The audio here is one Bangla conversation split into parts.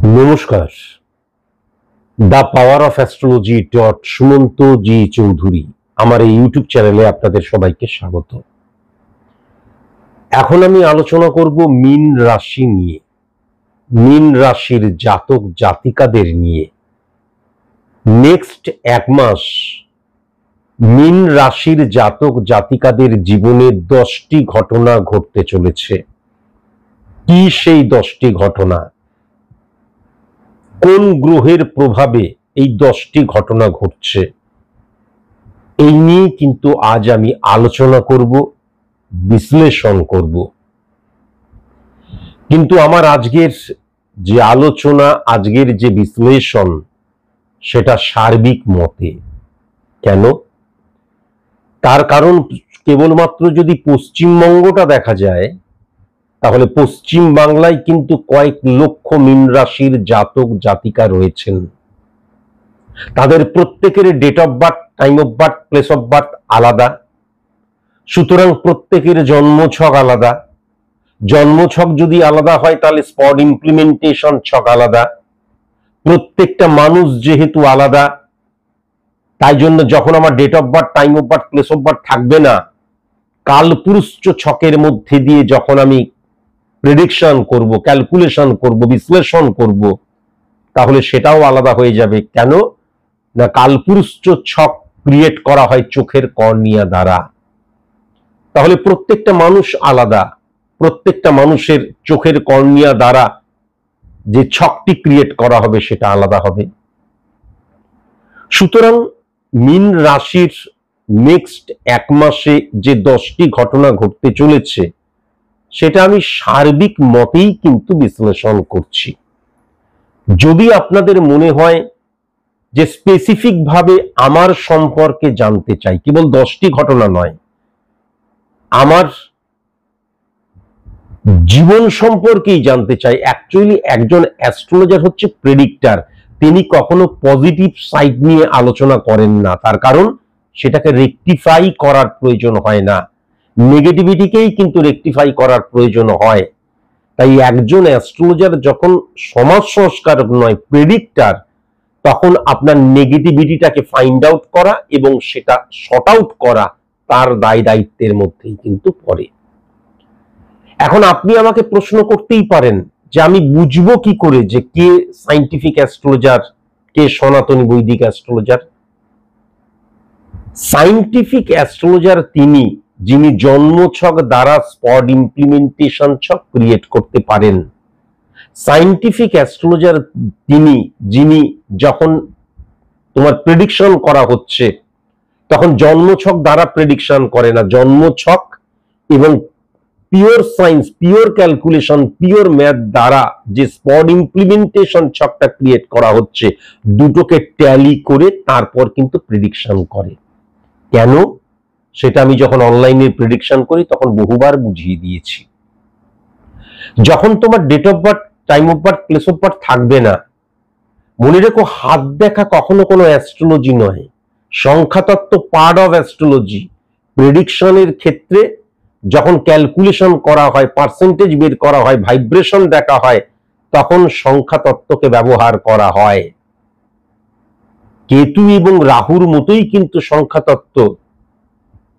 নমস্কার। The power of astrology Sumanta ji Chowdhury আমার এই ইউটিউব চ্যানেলে আপনাদের সবাইকে স্বাগত। এখন আমি আলোচনা করব মীন রাশি নিয়ে, মীন রাশির জাতক জাতিকাদের নিয়ে। নেক্সট এক মাস মীন রাশির জাতক জাতিকাদের জীবনে 10টি ঘটনা ঘটতে চলেছে। কি সেই 10টি ঘটনা, কোন গ্রহের প্রভাবে এই 10টি ঘটনা ঘটছে, এই নিয়ে কিন্তু আজ আমি আলোচনা করব, বিশ্লেষণ করব। কিন্তু আমার আজকের যে আলোচনা, আজকের যে বিশ্লেষণ, সেটা সার্বিক মতে। কেন? তার কারণ কেবলমাত্র যদি পশ্চিমবঙ্গটা দেখা যায়, তাহলে পশ্চিম বাংলায় কিন্তু কয়েক লক্ষ মীন রাশির জাতক জাতিকা রয়েছেন। তাদের প্রত্যেকের date of birth, time of birth, place of birth আলাদা। সুতরাং প্রত্যেকের জন্মছক আলাদা। জন্মছক যদি আলাদা হয় তাহলে স্পট ইমপ্লিমেন্টেশন ছক আলাদা। প্রত্যেকটা মানুষ যেহেতু আলাদা, তাই জন্য যখন আমার date of birth, time of birth, place of birth থাকবে না, কালপুরুষ ছকের মধ্যে দিয়ে যখন আমি প্রেডিকশন করব, ক্যালকুলেশন করব, বিশ্লেষণ করব, তাহলে সেটাও আলাদা হয়ে যাবে। কেন না, কালপুরুষ ছক ক্রিয়েট করা হয় চোখের কর্নিয়া দ্বারা। তাহলে প্রত্যেকটা মানুষ আলাদা, প্রত্যেকটা মানুষের চোখের কর্নিয়া দ্বারা যে ছকটি ক্রিয়েট করা হবে সেটা আলাদা হবে। সুতরাং মীন রাশির নেক্সট এক মাসে যে 10টি ঘটনা ঘটতে চলেছে, সেটা আমি সার্বিক মতেই কিন্তু বিশ্লেষণ করছি। যদি আপনাদের মনে হয় যে স্পেসিফিক ভাবে আমার সম্পর্কে জানতে চাই, কেবল 10টি ঘটনা নয়, আমার জীবন সম্পর্কেই জানতে চাই। অ্যাকচুয়ালি একজন অ্যাস্ট্রোলজার হচ্ছে প্রেডিক্টর। তিনি কখনো পজিটিভ সাইড নিয়ে আলোচনা করেন না, তার কারণ সেটাকে রেকটিফাই করার প্রয়োজন হয় না, নেগেটিভিটিকেই কিন্তু রেকটিফাই করার প্রয়োজন হয়। তাই একজন অ্যাস্ট্রোলজার যখন সমাজ সংস্কারক নয়, প্রেডিক্টর, তখন আপনার নেগেটিভিটিটাকে ফাইন্ড আউট করা এবং সেটা শর্ট আউট করা তার দায় দায়িত্বের মধ্যেই কিন্তু পড়ে। এখন আপনি আমাকে প্রশ্ন করতেই পারেন যে আমি বুঝবো কি করে যে কে সায়েন্টিফিক অ্যাস্ট্রোলজার, কে সনাতনী বৈদিক অ্যাস্ট্রোলজার? সায়েন্টিফিক অ্যাস্ট্রোলজার তিনি যিনি জন্মছক দ্বারা স্পট ইমপ্লিমেন্টেশন ছক ক্রিয়েট করতে পারেন। সায়েন্টিফিক অ্যাস্ট্রোলজার তিনি যিনি যখন তোমার প্রেডিকশন করা হচ্ছে তখন জন্মছক দ্বারা প্রেডিকশন করে না, জন্মছক এবং pure science, pure calculation, pure math দ্বারা যে স্পট ইমপ্লিমেন্টেশন ছকটা ক্রিয়েট করা হচ্ছে, দুটোকে ট্যালি করে তারপর কিন্তু প্রেডিকশন করে। কেন? সেটা আমি যখন অনলাইনে প্রেডিকশন করি তখন বহুবার বুঝিয়ে দিয়েছি। যখন তোমার date of birth, time of birth, place of birth থাকবে না, মনে রেখো হাত দেখা কখনো কোনো অ্যাস্ট্রোলজি নয়। সংখ্যাতত্ত্ব পার্ট অফ অ্যাস্ট্রোলজি। প্রেডিকশনের ক্ষেত্রে যখন ক্যালকুলেশন করা হয়, পার্সেন্টেজ বের করা হয়, ভাইব্রেশন দেখা হয়, তখন সংখ্যাতত্ত্বকে ব্যবহার করা হয়। কেতু এবং রাহুর মতোই কিন্তু সংখ্যাতত্ত্ব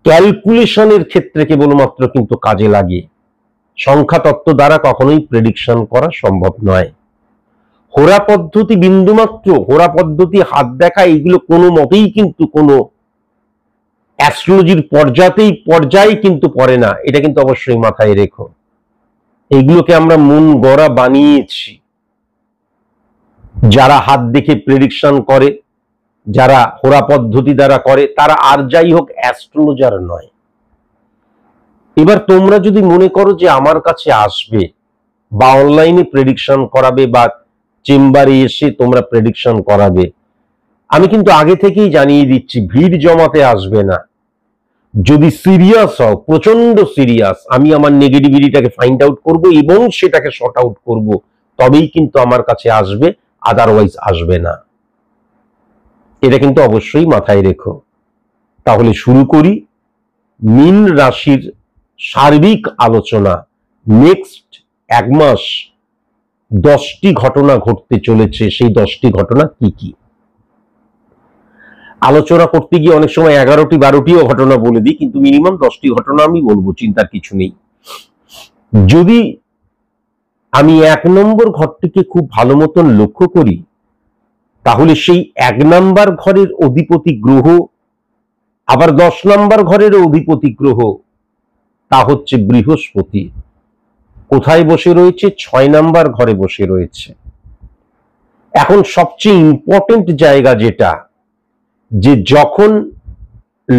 ক্যালকুলেশনের ক্ষেত্রে কেবলমাত্র কিন্তু কাজে লাগে। সংখ্যাতত্ত্ব দ্বারা কখনোই প্রেডিকশন করা সম্ভব নয়। হোরা পদ্ধতি বিন্দুমাত্র, হোরা পদ্ধতি, হাত দেখা, এগুলো কোনো মতেই কিন্তু কোনো অ্যাস্ট্রোলজির পর্যায়ে কিন্তু পড়ে না। এটা কিন্তু অবশ্যই মাথায় রেখো। এগুলোকে আমরা মন গড়া বানিয়েছি। যারা হাত দেখে প্রেডিকশন করে, যারা হোরা পদ্ধতি দ্বারা করে, তারা আর যাই হোক অ্যাস্ট্রোলজার নয়। এবার তোমরা যদি মনে করো যে আমার কাছে আসবে বা অনলাইনে প্রেডিকশন করাবে বা চেম্বারে এসে তোমরা প্রেডিকশন করাবে, আমি কিন্তু আগে থেকেই জানিয়ে দিচ্ছি ভিড় জমাতে আসবে না। যদি সিরিয়াস হও, প্রচন্ড সিরিয়াস, আমি আমার নেগেটিভিটিটাকে ফাইন্ড আউট করব এবং সেটাকে শর্ট আউট করব, তবেই কিন্তু আমার কাছে আসবে, আদারওয়াইজ আসবে না। এটা কিন্তু অবশ্যই মাথায় রেখো। তাহলে শুরু করি মীন রাশির সার্বিক আলোচনা। নেক্সট এক মাস 10টি ঘটনা ঘটতে চলেছে। সেই 10টি ঘটনা কি কি আলোচনা করতে গিয়ে অনেক সময় 11টি 12টিও ঘটনা বলে দিই, কিন্তু মিনিমাম 10টি ঘটনা আমি বলবো, চিন্তার কিছু নেই। যদি আমি 1 নম্বর ঘরটিকে খুব ভালো মতন লক্ষ্য করি, তাহলে সেই 1 নম্বর ঘরের অধিপতি গ্রহ আবার 10 নম্বর ঘরের অধিপতি গ্রহ, তা হচ্ছে বৃহস্পতি। কোথায় বসে রয়েছে? 6 নম্বর ঘরে বসে রয়েছে। এখন সবচেয়ে ইম্পর্টেন্ট জায়গা যেটা, যে যখন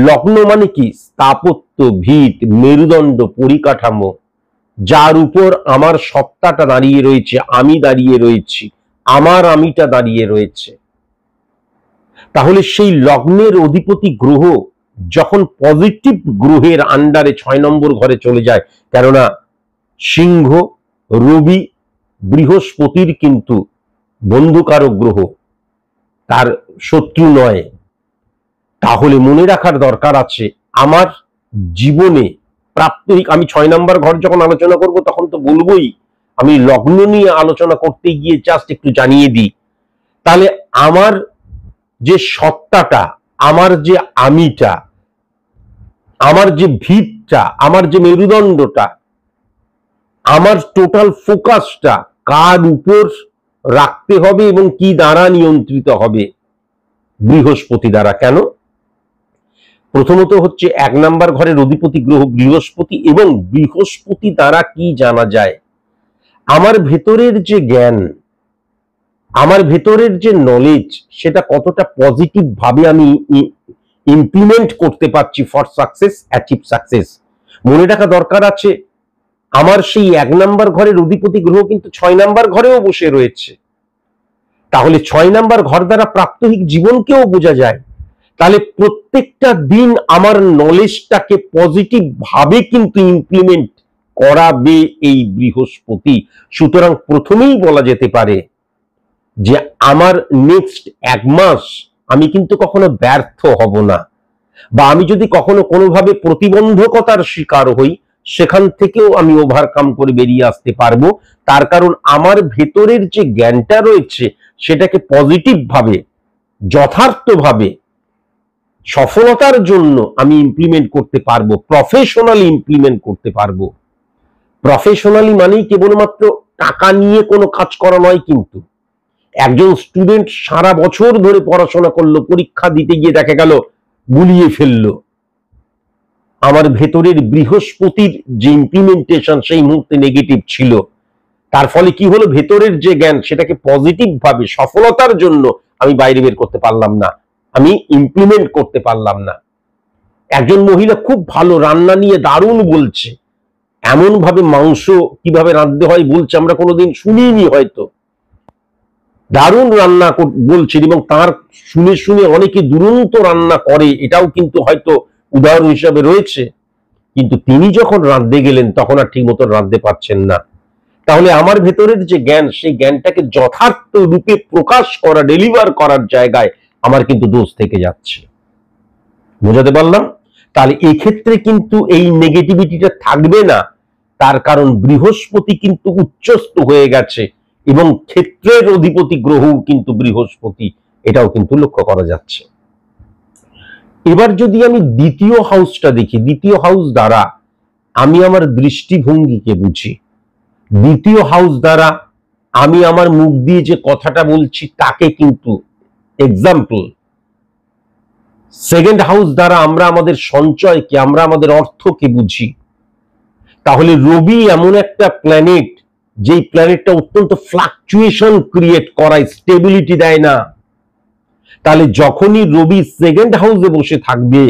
লগ্ন মানে কি স্থাপত্য, ভিত, মেরুদণ্ড, পরিকাঠামো, যার উপর আমার সত্তাটা দাঁড়িয়ে রয়েছে, আমি দাঁড়িয়ে রয়েছি, আমার আমিটা দাঁড়িয়ে রয়েছে, তাহলে সেই লগ্নের অধিপতি গ্রহ যখন পজিটিভ গ্রহের আন্ডারে 6 নম্বর ঘরে চলে যায়, কেননা সিংহ, রবি, বৃহস্পতির কিন্তু বন্ধুকারক গ্রহ, তার শত্রু নয়, তাহলে মনে রাখার দরকার আছে আমার জীবনে প্রাত্যহিক, আমি 6 নম্বর ঘর যখন আলোচনা করব তখন তো বলবোই, আমি লগ্ন নিয়ে আলোচনা করতে গিয়ে জাস্ট একটু জানিয়ে দিই। তাহলে আমার যে সত্তাটা, আমার যে আমিটা, আমার যে ভিতটা, আমার যে মেরুদণ্ডটা, আমার টোটাল ফোকাসটা কার উপর রাখতে হবে এবং কি দ্বারা নিয়ন্ত্রিত হবে? বৃহস্পতি দ্বারা। কেন? প্রথমত হচ্ছে 1 নম্বর ঘরের অধিপতি গ্রহ বৃহস্পতি, এবং বৃহস্পতি দ্বারা কি জানা যায়? আমার ভেতরের যে জ্ঞান, আমার ভেতরের যে নলেজ, সেটা কতটা পজিটিভ ভাবে আমি ইমপ্লিমেন্ট করতে পারছি ফর সাকসেস, অ্যাচিভ সাকসেস। মনে রাখা দরকার আছে আমার সেই 1 নম্বর ঘরের অধিপতি গ্রহ কিন্তু 6 নম্বর ঘরেও বসে রয়েছে। তাহলে 6 নম্বর ঘর দ্বারা প্রাত্যহিক জীবনকেও বোঝা যায়। তাহলে প্রত্যেকটা দিন আমার নলেজটাকে পজিটিভ ভাবে কিন্তু ইমপ্লিমেন্ট করাবে এই বৃহস্পতি। সুতরাং প্রথমেই বলা যেতে পারে যে আমার নেক্সট 1 মাস আমি কিন্তু কখনো ব্যর্থ হব না, বা আমি যদি কখনো কোনোভাবে প্রতিবন্ধকতার শিকার হই, সেখান থেকেও আমি ওভারকাম করে বেরিয়ে আসতে পারবো। তার কারণ আমার ভেতরের যে জ্ঞানটা রয়েছে সেটাকে পজিটিভ ভাবে, যথার্থভাবে, সফলতার জন্য আমি ইমপ্লিমেন্ট করতে পারবো, প্রফেশনালি ইমপ্লিমেন্ট করতে পারবো। প্রফেশনালি মানেই কেবলমাত্র টাকা নিয়ে কোনো কাজ করা নয়, কিন্তু একজন স্টুডেন্ট সারা বছর ধরে পড়াশোনা করলো, পরীক্ষা দিতে গিয়ে দেখা গেল গুলিয়ে ফেললো, আমার ভেতরের বৃহস্পতির যে ইমপ্লিমেন্টেশন সেই মুহূর্তে নেগেটিভ ছিল, তার ফলে কি হলো? ভেতরের যে জ্ঞান সেটাকে পজিটিভ ভাবে সফলতার জন্য আমি বাইরে বের করতে পারলাম না, আমি ইমপ্লিমেন্ট করতে পারলাম না। একজন মহিলা খুব ভালো রান্না নিয়ে দারুণ বলছে, এমন ভাবে মাংস কিভাবে রাঁধতে হয় বলছে, আমরা কোনোদিন শুনিনি, হয়তো দারুণ রান্না বলছেন, এবং তার শুনে শুনে অনেকে দুরন্ত রান্না করে, এটাও কিন্তু হয়তো উদাহরণ হিসাবে রয়েছে। কিন্তু তিনি যখন রাঁধতে গেলেন তখন আর ঠিক মতো রাঁধতে পারছেন না। তাহলে আমার ভেতরের যে জ্ঞান, সেই জ্ঞানটাকে যথার্থ রূপে প্রকাশ করা, ডেলিভার করার জায়গায় আমার কিন্তু দোষ থেকে যাচ্ছে। বোঝাতে পারলাম? তাহলে এই ক্ষেত্রে কিন্তু এই নেগেটিভিটিটা থাকবে না, তার কারণ বৃহস্পতি কিন্তু উচ্চস্থ হয়ে গেছে, এবং ক্ষেত্রের অধিপতি গ্রহও কিন্তু বৃহস্পতি, এটাও কিন্তু লক্ষ্য করা যাচ্ছে। এবার যদি আমি দ্বিতীয় হাউসটা দেখি, দ্বিতীয় হাউস দ্বারা আমি আমার দৃষ্টিভঙ্গিকে বুঝি, দ্বিতীয় হাউস দ্বারা আমি আমার মুখ দিয়ে যে কথাটা বলছি তাকে কিন্তু, এক্সাম্পল, সেকেন্ড হাউস দ্বারা আমরা আমাদের সঞ্চয়কে, আমরা আমাদের অর্থকে বুঝি। তাহলে রবি এমন একটা প্ল্যানেট, যেই প্ল্যানেটটা অত্যন্ত ফ্লাকচুয়েশন ক্রিয়েট করায়, স্টেবিলিটি দেয় না। তাহলে যখনই রবি সেকেন্ড হাউসে বসে থাকবে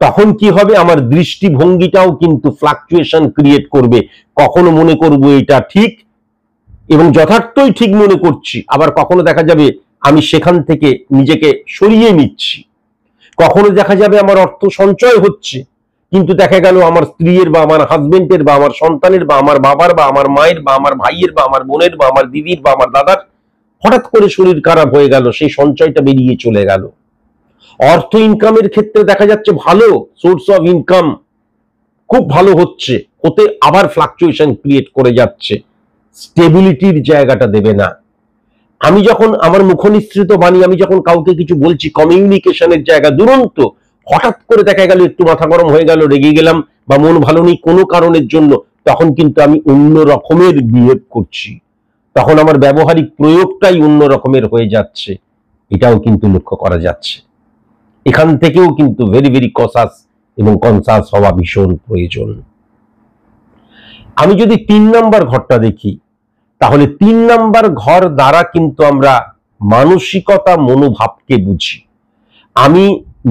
তখন কি হবে? আমার দৃষ্টিভঙ্গিটাও কিন্তু ফ্লাকচুয়েশন ক্রিয়েট করবে। কখনো মনে করব এটা ঠিক এবং যথার্থই ঠিক মনে করছি, আবার কখনো দেখা যাবে আমি সেখান থেকে নিজেকে সরিয়ে নিচ্ছি। কখনো দেখা যাবে আমার অর্থ সঞ্চয় হচ্ছে, কিন্তু দেখা গেল আমার স্ত্রীর বা আমার হাজবেন্ডের বা আমার সন্তানের বা আমার বাবার বা আমার মায়ের বা আমার ভাইয়ের বা আমার বোনের বা আমার দিদির বা আমার দাদার হঠাৎ করে শরীর খারাপ হয়ে গেল, সেই সঞ্চয়টা বেরিয়ে চলে গেল। অর্থ ইনকামের ক্ষেত্রে দেখা যাচ্ছে ভালো সোর্স অফ ইনকাম খুব ভালো হচ্ছে, হতে আবার ফ্লাকচুয়েশন ক্রিয়েট করে যাচ্ছে। স্টেবিলিটির জায়গাটা দেবে না। আমি যখন আমার মুখনিসৃত বাণী, আমি যখন কাউকে কিছু বলছি, কমিউনিকেশনের জায়গা দুরন্ত, হঠাৎ করে দেখা গেল একটু মাথা গরম হয়ে গেল, রেগে গেলাম বা মন ভালো নেই কোনো কারণের জন্য, তখন কিন্তু আমি অন্য রকমের বিহেভ করছি, তখন আমার ব্যবহারিক প্রয়োগটাই অন্য রকমের হয়ে যাচ্ছে, এটাও কিন্তু লক্ষ্য করা যাচ্ছে। এখান থেকেও কিন্তু ভেরি ভেরি কসাস এবং কনসাস হওয়া ভীষণ প্রয়োজন। আমি যদি 3 নাম্বার ঘরটা দেখি, তাহলে 3 নাম্বার ঘর দ্বারা কিন্তু আমরা মানসিকতা মনোভাবকে বুঝি। আমি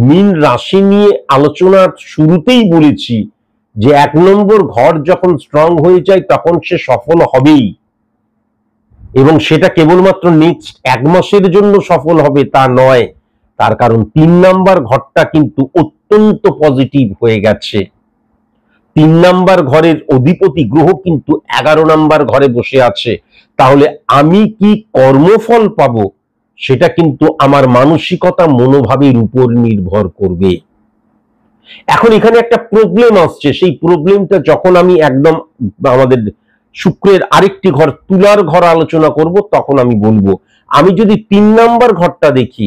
মীন রাশি নিয়ে আলোচনার শুরুতেই বলেছি যে 1 নম্বর ঘর যখন স্ট্রং হয়ে যায় তখন সে সফল হবেই, এবং সেটা কেবলমাত্র নেক্সট 1 মাসের জন্য সফল হবে তা নয়, তার কারণ 3 নাম্বার ঘরটা কিন্তু অত্যন্ত পজিটিভ হয়ে গেছে। 3 নাম্বার ঘরের অধিপতি গ্রহ কিন্তু 11 নাম্বার ঘরে বসে আছে। তাহলে আমি কি কর্মফল পাবো সেটা কিন্তু আমার মানসিকতা মনোভাবের উপর নির্ভর করবে। এখন এখানে একটা প্রবলেম আসছে, সেই প্রবলেমটা যখন আমি একদম আমাদের শুক্রের আরেকটি ঘর তুলার ঘর আলোচনা করব তখন আমি বলবো। আমি যদি 3 নাম্বার ঘরটা দেখি,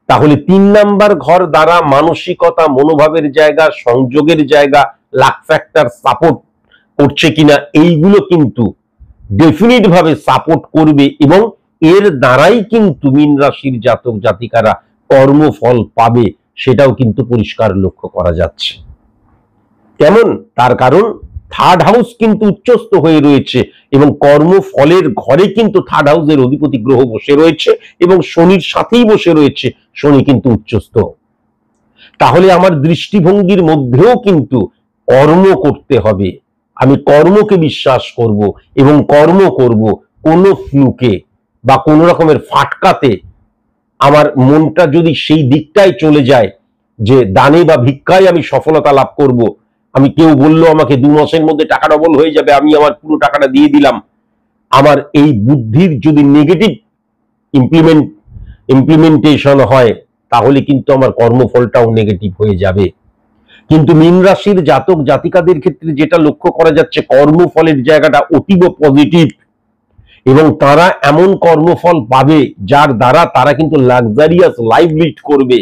তাহলে 3 নাম্বার ঘর দ্বারা মানসিকতা মনোভাবের জায়গা, সংযোগের জায়গা, লাক ফ্যাক্টর সাপোর্ট করছে কিনা, এইগুলো কিন্তু ডেফিনিট ভাবে সাপোর্ট করবে, এবং এর দ্বারাই কিন্তু মীন রাশির জাতক জাতিকারা কর্মফল পাবে, সেটাও কিন্তু পরিষ্কার লক্ষ্য করা যাচ্ছে। কেমন? তার কারণ 3rd হাউস কিন্তু উচ্চস্থ হয়ে রয়েছে, এবং কর্মফলের ঘরে কিন্তু 3rd হাউসের অধিপতি গ্রহ বসে রয়েছে এবং শনির সাথেই বসে রয়েছে, শনি কিন্তু উচ্চস্থ। তাহলে আমার দৃষ্টিভঙ্গির মধ্যেও কিন্তু কর্ম করতে হবে, আমি কর্মকে বিশ্বাস করব এবং কর্ম করব, কোনো ফ্লুকে বা কোন রকমের ফাটকাতে আমার মনটা যদি সেই দিকটায় চলে যায় যে দানে বা ভিক্ষায় আমি সফলতা লাভ করব, আমি কেউ বললো আমাকে 2 মাসের মধ্যে টাকা ডবল হয়ে যাবে, আমি আমার পুরো টাকাটা দিয়ে দিলাম, আমার এই বুদ্ধির যদি নেগেটিভ ইমপ্লিমেন্টেশন হয় তাহলে কিন্তু আমার কর্মফলটাও নেগেটিভ হয়ে যাবে। কিন্তু মীন রাশির জাতক জাতিকাদের ক্ষেত্রে যেটা লক্ষ্য করা যাচ্ছে, কর্মফলের জায়গাটা অতীব পজিটিভ, এবং তারা এমন কর্মফল পাবে যার দ্বারা তারা কিন্তু লাক্সারিয়াস লাইফ লিড করবে।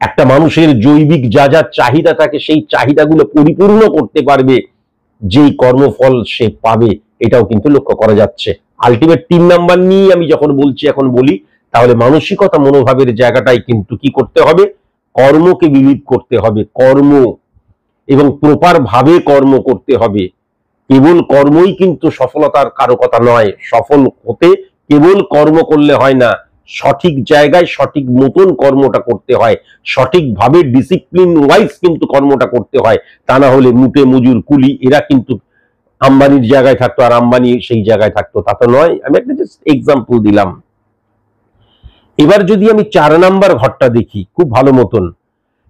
একটা মানুষের জৈবিক যা যা চাহিদা থাকে সেই চাহিদাগুলো পরিপূর্ণ করতে পারবে যেই কর্মফল সে পাবে, এটাও কিন্তু লক্ষ্য করা যাচ্ছে। আলটিমেট 3 নাম্বার নিয়ে আমি যখন বলছি, এখন বলি, তাহলে মানসিকতা মনোভাবের জায়গাটাই কিন্তু কি করতে হবে, কর্মকে বিলিভ করতে হবে, কর্ম এবং প্রপার ভাবে কর্ম করতে হবে। কেবল কর্মই কিন্তু সফলতার কারকতা নয়, সফল হতে কেবল কর্ম করলে হয় না, সঠিক জায়গায় সঠিক মতন কর্মটা করতে হয়, সঠিকভাবে ডিসিপ্লিন ওয়াইজ কিন্তু কর্মটা করতে হয়, তা না হলে মুটে মজুর কুলি এরা কিন্তু আম্বানির জায়গায় থাকতো আর আম্বানি সেই জায়গায় থাকতো, তা তো নয়। আমি একটা জাস্ট এক্সাম্পল দিলাম। এবার যদি আমি 4 নাম্বার ঘরটা দেখি খুব ভালো মতন,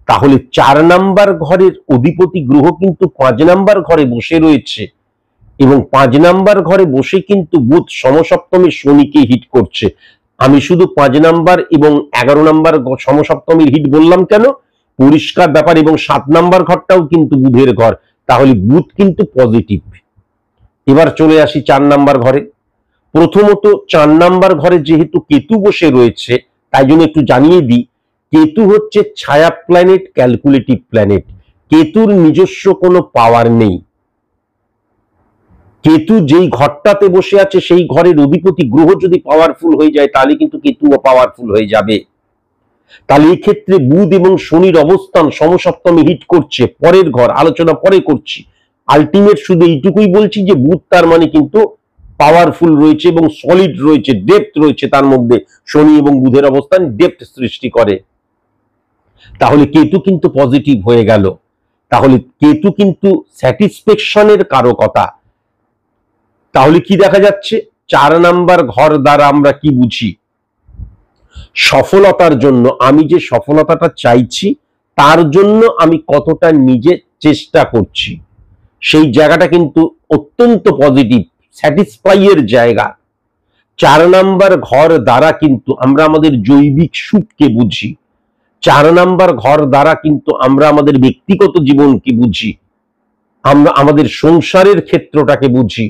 তাহলে 4 নাম্বার ঘরের অধিপতি গ্রহ কিন্তু 5 নাম্বার ঘরে বসে রয়েছে, এবং 5 নাম্বার ঘরে বসে কিন্তু বুধ সমসপ্তমী শনিকে হিট করছে। আমি শুধু 5 নাম্বার এবং 11 নাম্বার সমসপ্তমীর হিট বললাম কেন, পরিষ্কার ব্যাপার, এবং 7 নাম্বার ঘরটাও কিন্তু বুধের ঘর, তাহলে বুধ কিন্তু পজিটিভ। এবার চলে আসি 4 নাম্বার ঘরে। প্রথমত 4 নাম্বার ঘরে যেহেতু কেতু বসে রয়েছে, তাই জন্য একটু জানিয়ে দিই, কেতু হচ্ছে ছায়া প্ল্যানেট, ক্যালকুলেটিভ প্ল্যানেট, কেতুর নিজস্ব কোনো পাওয়ার নেই। কেতু যেই ঘরটাতে বসে আছে সেই ঘরের অধিপতি গ্রহ যদি পাওয়ারফুল হয়ে যায় তাহলে কিন্তু কেতুও পাওয়ারফুল হয়ে যাবে। তাহলে এই ক্ষেত্রে বুধ এবং শনির অবস্থান সমসপ্তমী হিট করছে, পরের ঘর আলোচনা পরে করছি। আলটিমেট শুধু এইটুকুই বলছি যে বুধ তার মানে কিন্তু পাওয়ারফুল রয়েছে এবং সলিড রয়েছে, ডেপথ রয়েছে, তার মধ্যে শনি এবং বুধের অবস্থান ডেপথ সৃষ্টি করে। তাহলে কেতু কিন্তু পজিটিভ হয়ে গেল, তাহলে কেতু কিন্তু স্যাটিসফ্যাকশনের কারকতা। তাহলে কি দেখা যাচ্ছে, 4 নাম্বার ঘর দ্বারা আমরা কি বুঝি, সফলতার জন্য আমি যে সফলতাটা চাইছি তার জন্য আমি কতটা নিজে চেষ্টা করছি, সেই জায়গাটা কিন্তু অত্যন্ত পজিটিভ, স্যাটিসফাইয়ের জায়গা। 4 নাম্বার ঘর দ্বারা কিন্তু আমরা আমাদের জৈবিক সুখকে বুঝি, 4 নাম্বার ঘর দ্বারা কিন্তু আমরা আমাদের ব্যক্তিগত জীবনকে বুঝি, আমরা আমাদের সংসারের ক্ষেত্রটাকে বুঝি,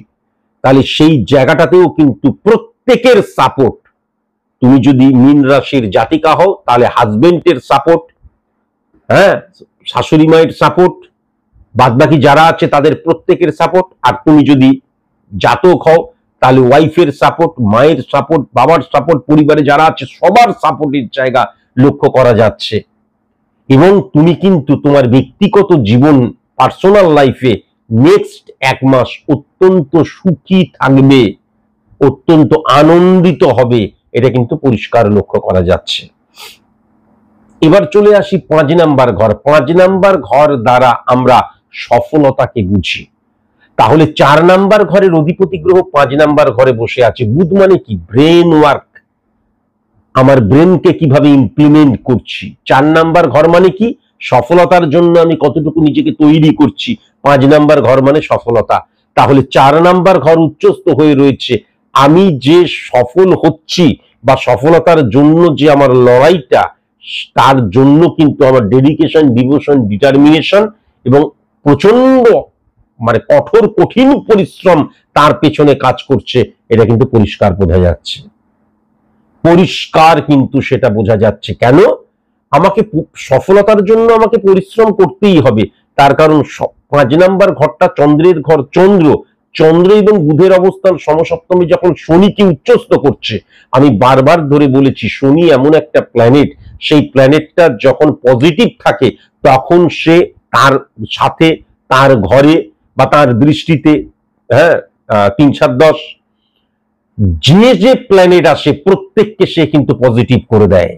তাহলে সেই জায়গাটাতেও কিন্তু প্রত্যেকের সাপোর্ট। তুমি যদি মীন রাশির জাতিকা হও তাহলে হাজবেন্ডের সাপোর্ট, হ্যাঁ, শাশুড়ি মায়ের সাপোর্ট, বাদবাকি যারা আছে তাদের প্রত্যেকের সাপোর্ট। আর তুমি যদি জাতক হও তাহলে ওয়াইফের সাপোর্ট, মায়ের সাপোর্ট, বাবার সাপোর্ট, পরিবারে যারা আছে সবার সাপোর্টের জায়গা লক্ষ্য করা যাচ্ছে। এবং তুমি কিন্তু তোমার ব্যক্তিগত জীবন, পার্সোনাল লাইফে নেক্সট 1 মাস অত্যন্ত সুখী থাকবে, অত্যন্ত আনন্দিত হবে, এটা কিন্তু পরিষ্কার লক্ষ্য করা যাচ্ছে। এবার চলে আসি 5 নাম্বার ঘর। 5 নাম্বার ঘর দ্বারা আমরা সফলতাকে বুঝি। তাহলে 4 নাম্বার ঘরের অধিপতি গ্রহ 5 নাম্বার ঘরে বসে আছে। বুধ মানে কি? ব্রেন ওয়ার্ক, আমার ব্রেনকে কিভাবে ইমপ্লিমেন্ট করছি। 4 নাম্বার ঘর মানে কি? সফলতার জন্য আমি কতটুকু নিজেকে তৈরি করছি। 5 নাম্বার ঘর মানে সফলতা। তাহলে 4 নাম্বার ঘর উচ্চস্থ হয়ে রয়েছে। আমি যে সফল হচ্ছি বা সফলতার জন্য যে আমার লড়াইটা, তার জন্য কিন্তু আমার ডেডিকেশন, ডিভোশন, ডিটারমিনেশন এবং প্রচন্ড মানে কঠোর কঠিন পরিশ্রম তার পেছনে কাজ করছে, এটা কিন্তু পরিষ্কার বোঝা যাচ্ছে। পরিষ্কার কিন্তু সেটা বোঝা যাচ্ছে। কেন? আমাকে সফলতার জন্য আমাকে পরিশ্রম করতেই হবে। তার কারণ 5 নাম্বার ঘরটা চন্দ্রের ঘর। চন্দ্র এবং বুধের অবস্থান সমসপ্তমে যখন শনিকে উচ্চস্থ করছে, আমি বারবার ধরে বলেছি শনি এমন একটা প্ল্যানেট, সেই প্ল্যানেটটা যখন পজিটিভ থাকে তখন সে তার সাথে, তার ঘরে বা তার দৃষ্টিতে, হ্যাঁ, 3 7 10 যে প্ল্যানেট আসে প্রত্যেককে সে কিন্তু পজিটিভ করে দেয়।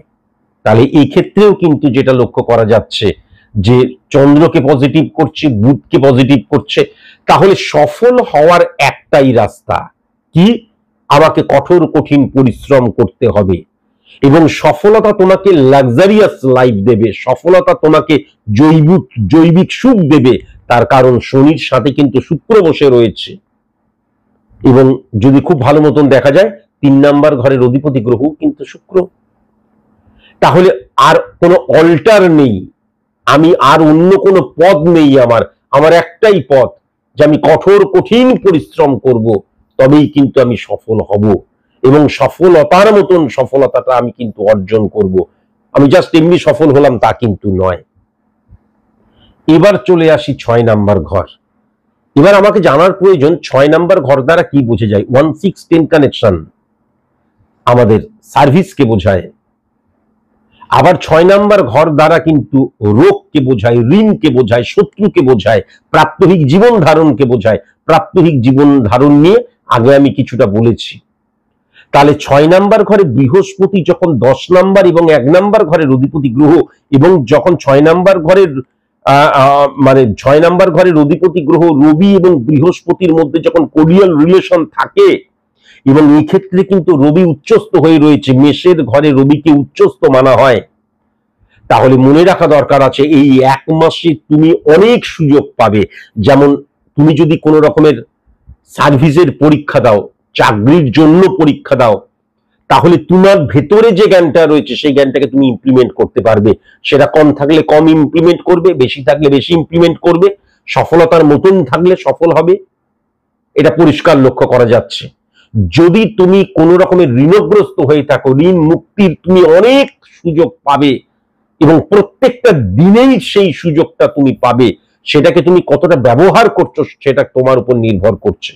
তাহলে এই ক্ষেত্রেও কিন্তু যেটা লক্ষ্য করা যাচ্ছে যে চন্দ্রকে পজিটিভ করছে, বুধকে পজিটিভ করছে। তাহলে সফল হওয়ার একটাই রাস্তা কি? আমাকে কঠোর কঠিন পরিশ্রম করতে হবে। এবং সফলতা তোমাকে লাক্সারিয়াস লাইফ দেবে, সফলতা তোমাকে জৈবিক সুখ দেবে। তার কারণ শনির সাথে কিন্তু শুক্র বসে রয়েছে। এবং যদি খুব ভালো মতন দেখা যায় 3 নাম্বার ঘরের অধিপতি গ্রহ কিন্তু শুক্র। তাহলে আর কোনো অল্টার নেই, আমি আর অন্য কোনো পথ নেই। আমার একটাই পথ, যে আমি কঠোর কঠিন পরিশ্রম করব, তবেই কিন্তু আমি সফল হব। এবং সফলতার মতন সফলতাটা আমি কিন্তু অর্জন করব। আমি জাস্ট এমনি সফল হলাম তা কিন্তু নয়। এবার চলে আসি 6 নাম্বার ঘর। এবার আমাকে জানার প্রয়োজন 6 নাম্বার ঘর দ্বারা কি বোঝা যায়। 1-6-10 কানেকশন আমাদের সার্ভিসকে বোঝায়। আবার 6 নাম্বার ঘর দ্বারা কিন্তু রোগকে বোঝায়, ঋণকে বোঝায়, শত্রুকে বোঝায়, প্রাত্যহিক জীবন ধারণকে বোঝায়। প্রাত্যহিক জীবন ধারণ নিয়ে আগে আমি কিছুটা বলেছি। তাহলে 6 নাম্বার ঘরে বৃহস্পতি যখন 10 নাম্বার এবং 1 নাম্বার ঘরের অধিপতি গ্রহ, এবং যখন 6 নাম্বার ঘরের মানে 6 নাম্বার ঘরের অধিপতি গ্রহ রবি এবং বৃহস্পতির মধ্যে যখন কোরিয়াল রিলেশন থাকে, এবং এই ক্ষেত্রে কিন্তু রবি উচ্চস্থ হয়ে রয়েছে, মেষের ঘরে রবিকে উচ্চস্থ মানা হয়। তাহলে মনে রাখা দরকার আছে এই 1 মাসে তুমি অনেক সুযোগ পাবে। যেমন তুমি যদি কোনো রকমের সার্ভিসের পরীক্ষা দাও, চাকরির জন্য পরীক্ষা দাও, তাহলে তোমার ভেতরে যে জ্ঞানটা রয়েছে সেই জ্ঞানটাকে তুমি ইমপ্লিমেন্ট করতে পারবে। সেটা কম থাকলে কম ইমপ্লিমেন্ট করবে, বেশি থাকলে বেশি ইমপ্লিমেন্ট করবে। সফলতার মতন থাকলে সফল হবে, এটা পরিষ্কার লক্ষ্য করা যাচ্ছে। যদি তুমি কোনো রকমের ঋণগ্রস্ত হয়ে থাকো, ঋণ মুক্তির তুমি অনেক সুযোগ পাবে, এবং প্রত্যেকটা দিনেই সেই সুযোগটা তুমি পাবে। সেটাকে তুমি কতটা ব্যবহার করছো সেটা তোমার উপর নির্ভর করছে।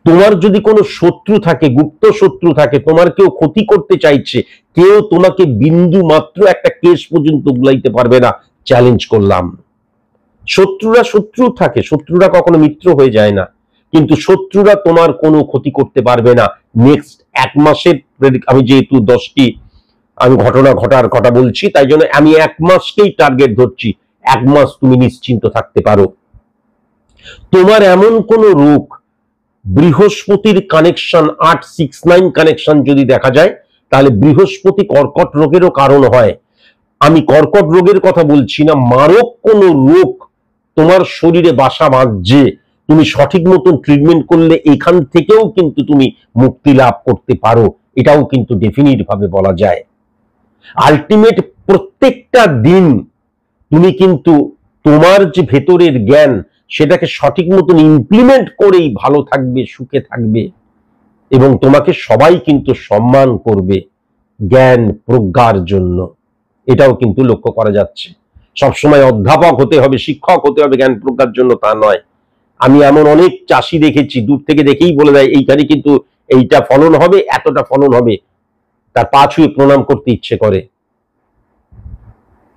তোমার যদি কোনো শত্রু থাকে, গুপ্ত শত্রু থাকে, তোমার কেউ ক্ষতি করতে চাইছে, কেউ তোমাকে বিন্দু মাত্র একটা কেশ পর্যন্ত গুলাইতে পারবে না, চ্যালেঞ্জ করলাম। শত্রুরা শত্রু থাকে, শত্রুরা কখনো মিত্র হয়ে যায় না, কিন্তু শত্রুরা তোমার কোনো ক্ষতি করতে পারবে না। নেক্সট 1 মাসের আমি যেহেতু 10টি আমি ঘটনা ঘটার কথা বলছি, তাই জন্য আমি 1 মাসকেই টার্গেট ধরছি। 1 মাস তুমি নিশ্চিন্ত থাকতে পারো। তোমার এমন কোন রোগ, বৃহস্পতির কানেকশন 8-6-9 কানেকশন যদি দেখা যায়, তাহলে বৃহস্পতি কর্কট রোগেরও কারণ হয়। আমি কর্কট রোগের কথা বলছি না, মারক কোন রোগ তোমার শরীরে বাসা বাঁধছে, তুমি সঠিক মতন ট্রিটমেন্ট করলে এখান থেকেও কিন্তু তুমি মুক্তি লাভ করতে পারো, এটাও কিন্তু ডেফিনিট ভাবে বলা যায়। আলটিমেট প্রত্যেকটা দিন তুমি কিন্তু তোমার যে ভেতরের জ্ঞান সেটাকে সঠিক মতন ইমপ্লিমেন্ট করেই ভালো থাকবে, সুখে থাকবে এবং তোমাকে সবাই কিন্তু সম্মান করবে জ্ঞান প্রজ্ঞার জন্য। এটাও কিন্তু লক্ষ্য করা যাচ্ছে। সবসময় অধ্যাপক হতে হবে, শিক্ষক হতে হবে জ্ঞান প্রজ্ঞার জন্য, তা নয়। আমি এমন অনেক চাষি দেখেছি, দূর থেকে দেখেই বলে দেয় এইখানে কিন্তু এইটা ফলন হবে, এতটা ফলন হবে, তার পা ছুঁয়ে প্রণাম করতে ইচ্ছে করে।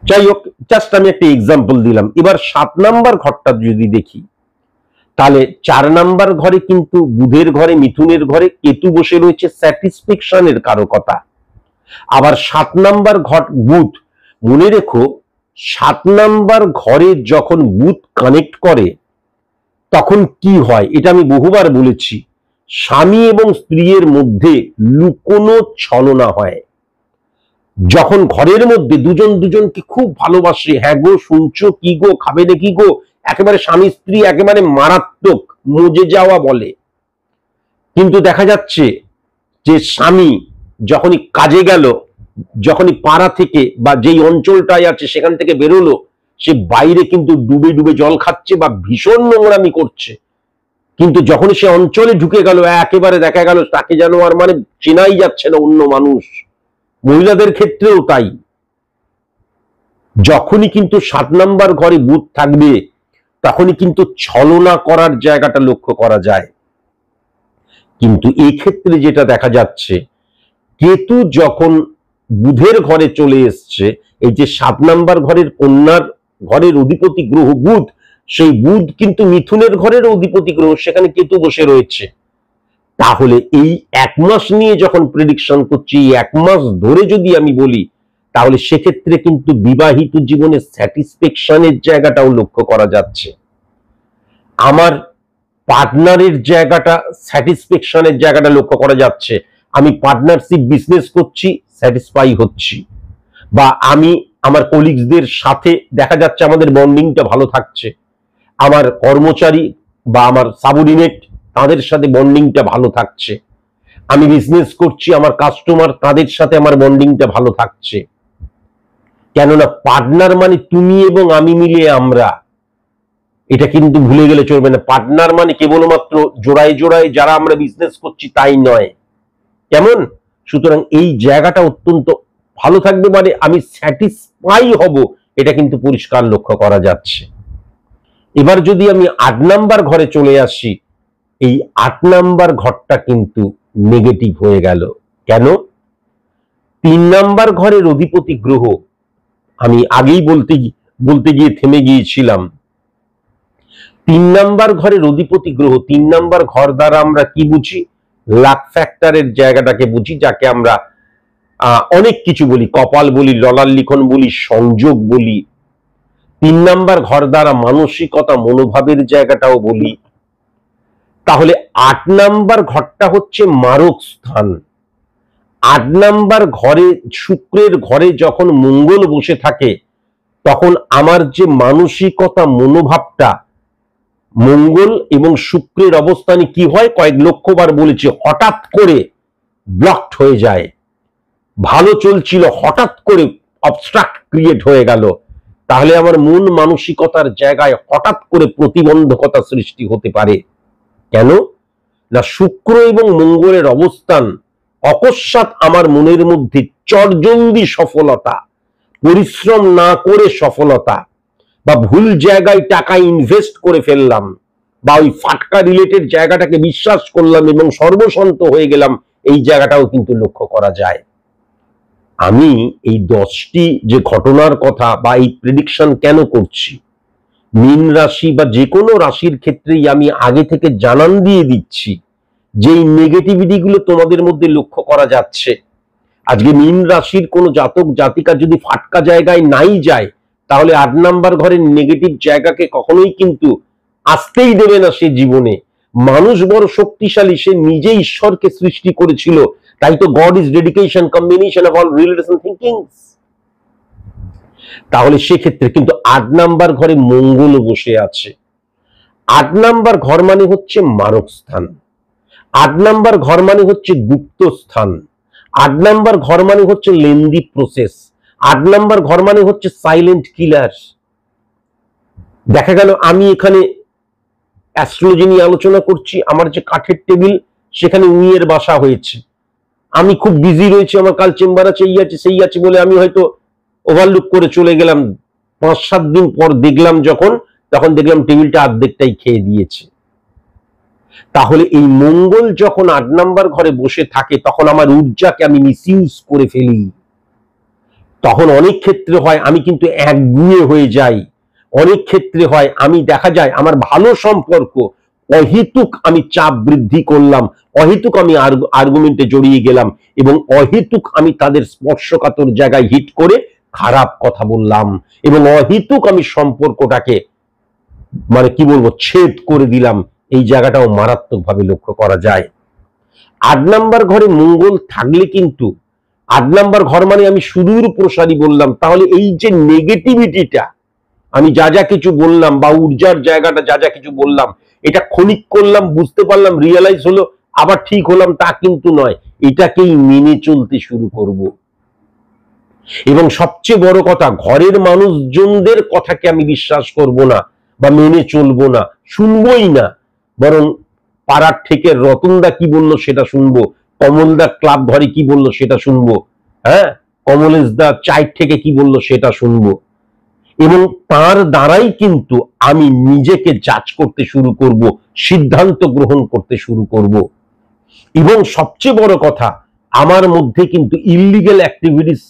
যাই হোক, জাস্ট আমি একটা এক্সাম্পল দিলাম। এবার 7 নাম্বার ঘরটা যদি দেখি, তাহলে 4 নাম্বার ঘরে কিন্তু বুধের ঘরে, মিথুনের ঘরে কেতু বসে রয়েছে স্যাটিসফ্যাকশনের কারকতা। আবার 7 নাম্বার ঘর বুধ, মনে রেখো 7 নাম্বার ঘরে যখন বুধ কানেক্ট করে তখন কি হয়, এটা আমি বহুবার বলেছি, স্বামী এবং স্ত্রীর মধ্যে লুকোনো ছলনা হয়। যখন ঘরের মধ্যে দুজন দুজনকে খুব ভালোবাসে, হ্যাঁ গো শুনছো কি গো, খাবে নাকি গো, একেবারে স্বামী স্ত্রী একেবারে মারাত্মক মজে যাওয়া বলে, কিন্তু দেখা যাচ্ছে যে স্বামী যখনই কাজে গেল, যখনই পাড়া থেকে বা যেই অঞ্চলটায় আছে সেখান থেকে বেরোলো, সে বাইরে কিন্তু ডুবে ডুবে জল খাচ্ছে বা ভীষণ নোংরামি করছে, কিন্তু যখন সে অঞ্চলে ঢুকে গেল একেবারে দেখা গেল তাকে যেন আর মানে চেনাই যাচ্ছে না অন্য মানুষ। মহিলাদের ক্ষেত্রেও তাই। যখনই কিন্তু 7 নাম্বার ঘরে বুধ থাকবে তখনই কিন্তু ছলনা করার জায়গাটা লক্ষ্য করা যায়। কিন্তু এই ক্ষেত্রে যেটা দেখা যাচ্ছে, কেতু যখন বুধের ঘরে চলে এসছে, এই যে 7 নাম্বার ঘরের কন্যার ঘরের অধিপতি গ্রহ বুধ, সেই বুধ কিন্তু মিথুনের ঘরের অধিপতি গ্রহ, সেখানে কেতু বসে রয়েছে। তাহলে এই 1 মাস নিয়ে যখন প্রেডিকশন করছি, 1 মাস ধরে যদি আমি বলি, তাহলে সেক্ষেত্রে কিন্তু বিবাহিত জীবনে স্যাটিসফ্যাকশনের জায়গাটাও লক্ষ্য করা যাচ্ছে। আমার পার্টনারের জায়গাটা, স্যাটিসফ্যাকশনের জায়গাটা লক্ষ্য করা যাচ্ছে। আমি পার্টনারশিপ বিজনেস করছি, স্যাটিসফাই হচ্ছি, বা আমি আমার কলিগসদের সাথে দেখা যাচ্ছে আমাদের বন্ডিংটা ভালো থাকছে, আমার কর্মচারী বা আমার সাবঅর্ডিনেট তাদের সাথে বন্ডিংটা ভালো থাকছে, আমি বিজনেস করছি, আমার কাস্টমার তাদের সাথে আমার বন্ডিংটা ভালো থাকছে। কেননা পার্টনার মানে তুমি এবং আমি মিলে আমরা, এটা কিন্তু ভুলে গেলে চলবে না। পার্টনার মানে কেবলমাত্র জোড়ায় জোড়ায় যারা আমরা বিজনেস করছি তাই নয়, কেমন? সুতরাং এই জায়গাটা অত্যন্ত ভালো থাকবে, মানে আমি স্যাটিসফাই হব, এটা কিন্তু পরিষ্কার লক্ষ্য করা যাচ্ছে। এবার যদি আমি 8 নাম্বার ঘরে চলে আসি, এই 8 নাম্বার ঘরটা কিন্তু নেগেটিভ হয়ে গেল। কেন? 3 নাম্বার ঘরের অধিপতি গ্রহ, আমি আগেই বলতে গিয়ে থেমে গিয়েছিলাম। 3 নাম্বার ঘরের অধিপতি গ্রহ, 3 নাম্বার ঘর দ্বারা আমরা কি বুঝি? লাক ফ্যাক্টরের জায়গাটাকে বুঝি, যাকে আমরা অনেক কিছু বলি, কপাল বলি, ললার লিখন বলি, সংযোগ বলি। 3 নাম্বার ঘর দ্বারা মানসিকতা, মনোভাবের জায়গাটাও বলি। তাহলে 8 নাম্বার ঘরটা হচ্ছে মারক স্থান। 8 নাম্বার ঘরে, শুক্রের ঘরে যখন মঙ্গল বসে থাকে, তখন আমার যে মানসিকতা, মনোভাবটা, মঙ্গল এবং শুক্রের অবস্থানে কি হয় কয়েক লক্ষবার বলেছি, হঠাৎ করে ব্লকড হয়ে যায়। ভালো চলছিল, হঠাৎ করে অবস্ট্রাক্ট ক্রিয়েট হয়ে গেল, তাহলে আমার মন মানসিকতার জায়গায় হঠাৎ করে প্রতিবন্ধকতা সৃষ্টি হতে পারে। কেন না? শুক্র এবং মঙ্গলের অবস্থান অকস্মাৎ আমার মনের মধ্যে চটজলদি সফলতা, পরিশ্রম না করে সফলতা, বা ভুল জায়গায় টাকা ইনভেস্ট করে ফেললাম, বা ওই ফাটকা রিলেটেড জায়গাটাকে বিশ্বাস করলাম এবং সর্বশান্ত হয়ে গেলাম, এই জায়গাটাও কিন্তু লক্ষ্য করা যায়। আমি এই 10টি যে ঘটনার কথা বা এই প্রেডিকশন কেন করছি, মীন রাশি বা যে কোনো রাশির ক্ষেত্রেই আমি আগে থেকে জানান দিয়ে দিচ্ছি যে এই নেগেটিভিটি গুলো তোমাদের মধ্যে লক্ষ্য করা যাচ্ছে। আজকে মীন রাশির কোনো জাতক জাতিকা যদি ফাটকা জায়গায় নাই যায়, তাহলে 8 নাম্বার ঘরের নেগেটিভ জায়গাকে কখনোই কিন্তু আসতেই দেবে না সে জীবনে। মানুষ বড় শক্তিশালী, সে নিজে ঈশ্বরকে সৃষ্টি করেছিল, তাই তো god is dedication, combination of all relation thinkings. তাহলে সেক্ষেত্রে কিন্তু 8 নাম্বার ঘরে মঙ্গল বসে আছে। 8 নাম্বার ঘর মানে হচ্ছে মারক স্থান, 8 নাম্বার ঘর মানে হচ্ছে গুপ্ত স্থান, 8 নাম্বার ঘর মানে হচ্ছে লেন্দি প্রসেস, 8 নাম্বার ঘর মানে হচ্ছে সাইলেন্ট কিলার। দেখা গেল আমি এখানে অ্যাস্ট্রোলজি নিয়ে আলোচনা করছি, আমার যে কাঠের টেবিল সেখানে উইয়ের বাসা হয়েছে, আমি খুব বিজি রয়েছি, আমার কাল চেম্বার আছে, এই আছে সেই আছে বলে আমি হয়তো ওভারলুক করে চলে গেলাম। 5-7 দিন পর দেখলাম তখন দেখলাম টেবিলটা অর্ধেকটাই খেয়ে দিয়েছে। তাহলে এই মঙ্গল যখন 8 নাম্বার ঘরে বসে থাকে তখন আমার ঊর্জাকে আমি মিসইউজ করে ফেলি। তখন অনেক ক্ষেত্রে হয় আমি কিন্তু একগুঁয়ে হয়ে যাই, অনেক ক্ষেত্রে হয় আমি দেখা যায় আমার ভালো সম্পর্ক অহেতুক আমি চাপ বৃদ্ধি করলাম, অহেতুক আমি আর্গুমেন্টে জড়িয়ে গেলাম এবং অহেতুক আমি তাদের স্পর্শকাতর জায়গায় হিট করে খারাপ কথা বললাম এবং অহেতুক আমি সম্পর্কটাকে মানে কি বলবো ছেদ করে দিলাম। এই জায়গাটাও মারাত্মকভাবে লক্ষ্য করা যায়। 8 নাম্বার ঘরে মঙ্গল থাকলে কিন্তু 8 নাম্বার ঘর মানে আমি সুদূর প্রসারী বললাম, তাহলে এই যে নেগেটিভিটিটা আমি যা যা কিছু বললাম বা ঊর্জার জায়গাটা যা যা কিছু বললাম এটা ক্ষণিক করলাম, বুঝতে পারলাম, রিয়েলাইজ হলো, আবার ঠিক হলাম তা কিন্তু নয়, এটাকেই মেনে চলতে শুরু করব। এবং সবচেয়ে বড় কথা, ঘরের মানুষজনদের কথাকে আমি বিশ্বাস করব না বা মেনে চলবো না, শুনবই না, বরং পাড়ার থেকে রতনদা কি বললো সেটা শুনবো, কমলদা ক্লাব ঘরে কি বললো সেটা শুনবো, হ্যাঁ, কমলেশ দা চায়ের থেকে কি বললো সেটা শুনবো এবং তার দ্বারাই কিন্তু আমি নিজেকে জাজ করতে শুরু করব, সিদ্ধান্ত গ্রহণ করতে শুরু করব। এবং সবচেয়ে বড় কথা, আমার মধ্যে কিন্তু ইল্লিগ্যাল অ্যাক্টিভিটিস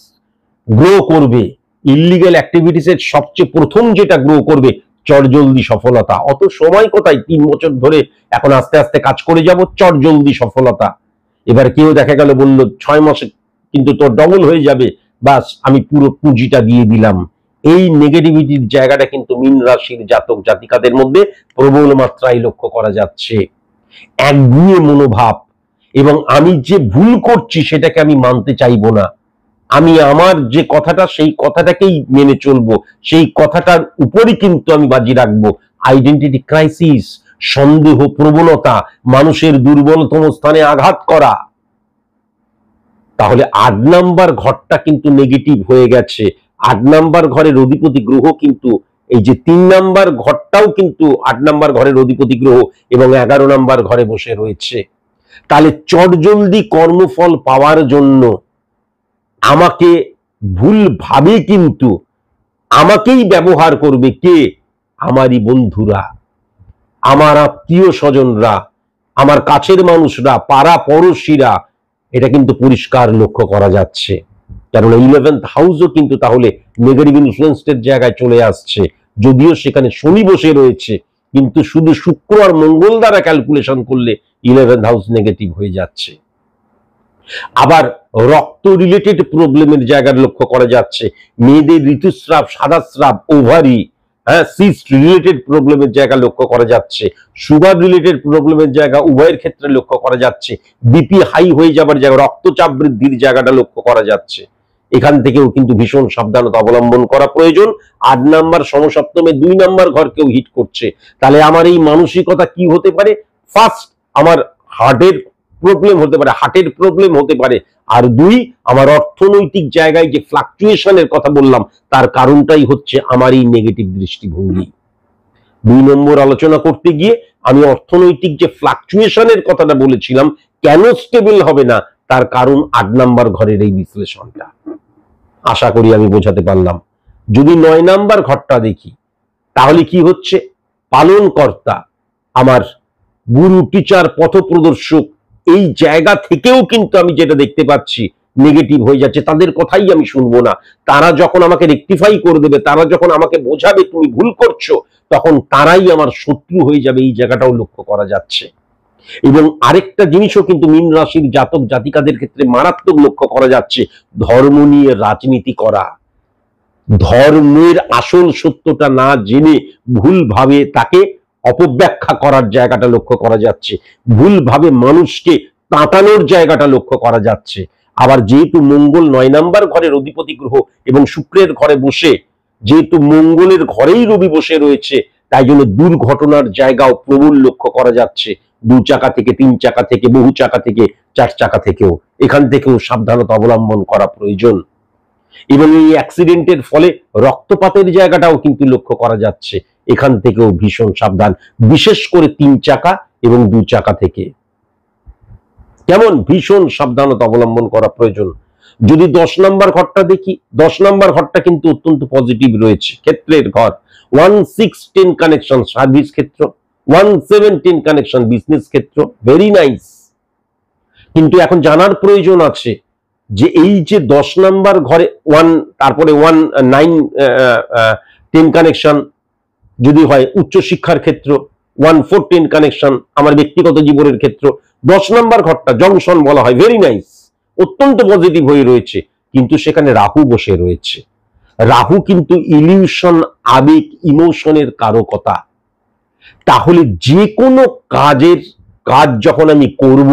গ্রো করবে। ইল্লিগ্যাল অ্যাক্টিভিটিস এর সবচেয়ে প্রথম যেটা গ্রো করবে চটজলদি সফলতা। অত সময় কোথায়, 3 বছর ধরে এখন আস্তে আস্তে কাজ করে যাব, চটজলদি সফলতা। এবার কেউ দেখা গেল বলল 6 মাসে কিন্তু তোর ডবল হয়ে যাবে, বাস আমি পুরো পুঁজিটা দিয়ে দিলাম। এই নেগেটিভিটির জায়গাটা কিন্তু মীন রাশির জাতক জাতিকাদের মধ্যে প্রবল মাত্রায় লক্ষ্য করা যাচ্ছে। একগুঁয়ে মনোভাব এবং আমি যে ভুল করছি সেটাকে আমি মানতে চাইবো না, আমি আমার যে কথাটা সেই কথাটাকেই মেনে চলবো, সেই কথাটার উপরই কিন্তু আমি বাজি রাখবো। আইডেন্টিটি ক্রাইসিস, সন্দেহ প্রবণতা, মানুষের দুর্বলতম স্থানে আঘাত করা। তাহলে 8 নাম্বার ঘরটা কিন্তু নেগেটিভ হয়ে গেছে। 8 নাম্বার ঘরের অধিপতি গ্রহ কিন্তু এই যে 3 নাম্বার ঘরটাও কিন্তু 8 নাম্বার ঘরের অধিপতি গ্রহ এবং 11 নাম্বার ঘরে বসে রয়েছে। তাহলে চটজলদি কর্মফল পাওয়ার জন্য আমাকে ভুলভাবে কিন্তু আমাকেই ব্যবহার করবে কে? আমারই বন্ধুরা, আমার আত্মীয় স্বজনরা, আমার কাছের মানুষরা, পাড়া পড়শিরা। এটা কিন্তু পরিষ্কার লক্ষ্য করা যাচ্ছে, কারণ 11th হাউসও কিন্তু তাহলে নেগেটিভ ইনফ্লুয়েন্সের জায়গায় চলে আসছে। যদিও সেখানে শনি বসে রয়েছে, কিন্তু শুধু শুক্র আর মঙ্গল দ্বারা ক্যালকুলেশন করলে 11th হাউস নেগেটিভ হয়ে যাচ্ছে। আবার রক্ত রিলেটেড প্রবলেমের জায়গা লক্ষ্য করা যাচ্ছে, মেয়েদের ঋতুস্রাব, সাদাস্রাব, ওভারি, সিস্ট রিলেটেড প্রবলেমের জায়গা লক্ষ্য করা যাচ্ছে, সুগার রিলেটেড প্রবলেমের জায়গা উভয়ের ক্ষেত্রে লক্ষ্য করা যাচ্ছে, বিপি হাই হয়ে যাবার জায়গা, রক্তচাপ বৃদ্ধির জায়গাটা লক্ষ্য করা যাচ্ছে। এখান থেকেও কিন্তু ভীষণ সাবধানতা অবলম্বন করা প্রয়োজন। 8 নাম্বার সমসপ্তমে 2 নাম্বার ঘরকেও হিট করছে, তাহলে আমার এই মানসিকতা কি হতে পারে? ফার্স্ট, আমার হার্টের প্রবলেম হতে পারে, হার্টের প্রবলেম হতে পারে, আর 2 আমার অর্থনৈতিক জায়গায় যে ফ্লাকচুয়েশনের কথা বললাম তার কারণটাই হচ্ছে আমার এই নেগেটিভ দৃষ্টিভঙ্গি। 2 নম্বর আলোচনা করতে গিয়ে আমি অর্থনৈতিক যে ফ্লাকচুয়েশনের কথাটা বলেছিলাম, কেন স্টেবল হবে না তার কারণ 8 নাম্বার ঘরের এই বিশ্লেষণটা। আশা করি আমি বোঝাতে পারলাম। যদি 9 নাম্বার ঘরটা দেখি তাহলে কি হচ্ছে? পালনকর্তা, আমার গুরু, টিচার, পথপ্রদর্শক, এই জায়গা থেকেও কিন্তু আমি যেটা দেখতে পাচ্ছি নেগেটিভ হয়ে যাচ্ছে। তাদের কথাই আমি শুনবো না। তারা যখন আমাকে রেকটিফাই করে দেবে, তারা যখন আমাকে বোঝাবে তুমি ভুল করছো, তখন তারাই আমার শত্রু হয়ে যাবে। এই জায়গাটাও লক্ষ্য করা যাচ্ছে। এবং আরেকটা জিনিসও কিন্তু মীন রাশির জাতক জাতিকাদের ক্ষেত্রে মারাত্মক লক্ষ্য করা যাচ্ছে, ধর্ম নিয়ে রাজনীতি করা। ধর্মের আসল সত্যটা না জেনে ভুলভাবে তাকে অপব্যাখ্যা করার জায়গাটা লক্ষ্য করা যাচ্ছে, ভুলভাবে মানুষকে তাঁতানোর জায়গাটা লক্ষ্য করা যাচ্ছে। আবার যেহেতু মঙ্গল 9 নাম্বার ঘরের অধিপতি গ্রহ এবং শুক্রের ঘরে বসে, যেহেতু মঙ্গলের ঘরেই রবি বসে রয়েছে, তাই জন্য দুর্ঘটনার জায়গাও প্রবল লক্ষ্য করা যাচ্ছে। 2 চাকা থেকে 3 চাকা থেকে, বহু চাকা থেকে 4 চাকা থেকেও, এখান থেকেও সাবধানতা অবলম্বন করা প্রয়োজন। এবং এই অ্যাক্সিডেন্টের ফলে রক্তপাতের জায়গাটাও কিন্তু লক্ষ্য করা যাচ্ছে। এখান থেকেও ভীষণ সাবধান, বিশেষ করে 3 চাকা এবং 2 চাকা থেকে কেমন ভীষণ সাবধানতা অবলম্বন করা প্রয়োজন। যদি 10 নম্বর ঘরটা দেখি, 10 নম্বর ঘরটা কিন্তু অত্যন্ত পজিটিভ রয়েছে, ক্ষেত্রের ঘর। 1-6-10 কানেকশন সার্ভিস ক্ষেত্র, 1-7-10 কানেকশন বিজনেস ক্ষেত্র, ভেরি নাইস। কিন্তু এখন জানার প্রয়োজন আছে যে এই যে 10 নম্বর ঘরে 1, তারপরে 1-9-10 কানেকশন যদি হয় উচ্চশিক্ষার ক্ষেত্র, 1-4-10 কানেকশন আমার ব্যক্তিগত জীবনের ক্ষেত্র, 10 নম্বর ঘরটা জংশন বলা হয়, ভেরি নাইস, অত্যন্ত পজিটিভ হয়ে রয়েছে। কিন্তু সেখানে রাহু বসে রয়েছে। রাহু কিন্তু ইলিউশন, আবেগ, ইমোশনের কারকতা। তাহলে যে কোনো কাজ যখন আমি করব,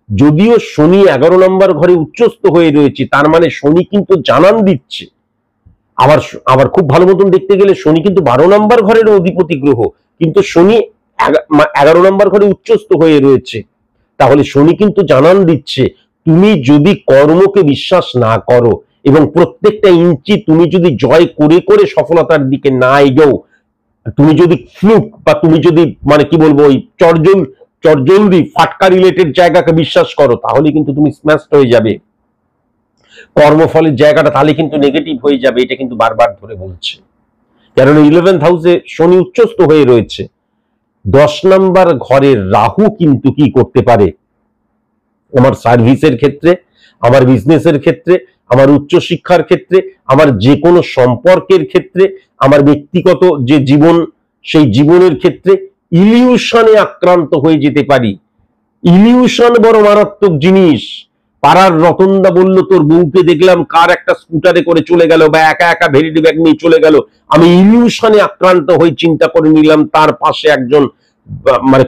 যদিও শনি 11 নম্বর ঘরে উচ্চস্থ হয়ে রয়েছে, তার মানে শনি কিন্তু জানান দিচ্ছে। আবার খুব ভালো মতন দেখতে গেলে শনি কিন্তু 12 নম্বর ঘরের অধিপতি গ্রহ, কিন্তু শনি 11 নম্বর ঘরে উচ্চস্থ হয়ে রয়েছে। তাহলে শনি কিন্তু জানান দিচ্ছে তুমি যদি কর্মকে বিশ্বাস না করো এবং প্রত্যেকটা ইঞ্চি তুমি যদি জয় করে করে সফলতার দিকে না এগোও, তুমি যদি ফ্লুক বা তুমি যদি মানে কি বলবো ওই চটজলদি ফাটকা রিলেটেড জায়গাকে বিশ্বাস করো, তাহলে কিন্তু তুমি স্ম্যাশড হয়ে যাবে। কর্মফলের জায়গাটা তাহলে কিন্তু নেগেটিভ হয়ে যাবে, এটা কিন্তু বারবার ধরে বলছে। কারণ 11th হাউসে শনি উচ্চস্থ হয়ে রয়েছে। 10 নম্বর ঘরের রাহু কিন্তু কি করতে পারে, আমার সার্ভিসের ক্ষেত্রে, আমার বিজনেসের ক্ষেত্রে, আমার উচ্চশিক্ষার ক্ষেত্রে, আমার যে কোনো সম্পর্কের ক্ষেত্রে, আমার ব্যক্তিগত যে জীবন সেই জীবনের ক্ষেত্রে ইলিউশনে আক্রান্ত হয়ে যেতে পারি। ইলিউশন বড় মারাত্মক জিনিস। পাড়ার রতনদা বলল তোর বউকে দেখলাম কার একটা স্কুটারে করে চলে গেল বা একা একা ভেরিটি ব্যাগ নিয়ে চলে গেল, আমি ইলিউশনে আক্রান্ত হয়ে চিন্তা করে নিলাম তার পাশে একজন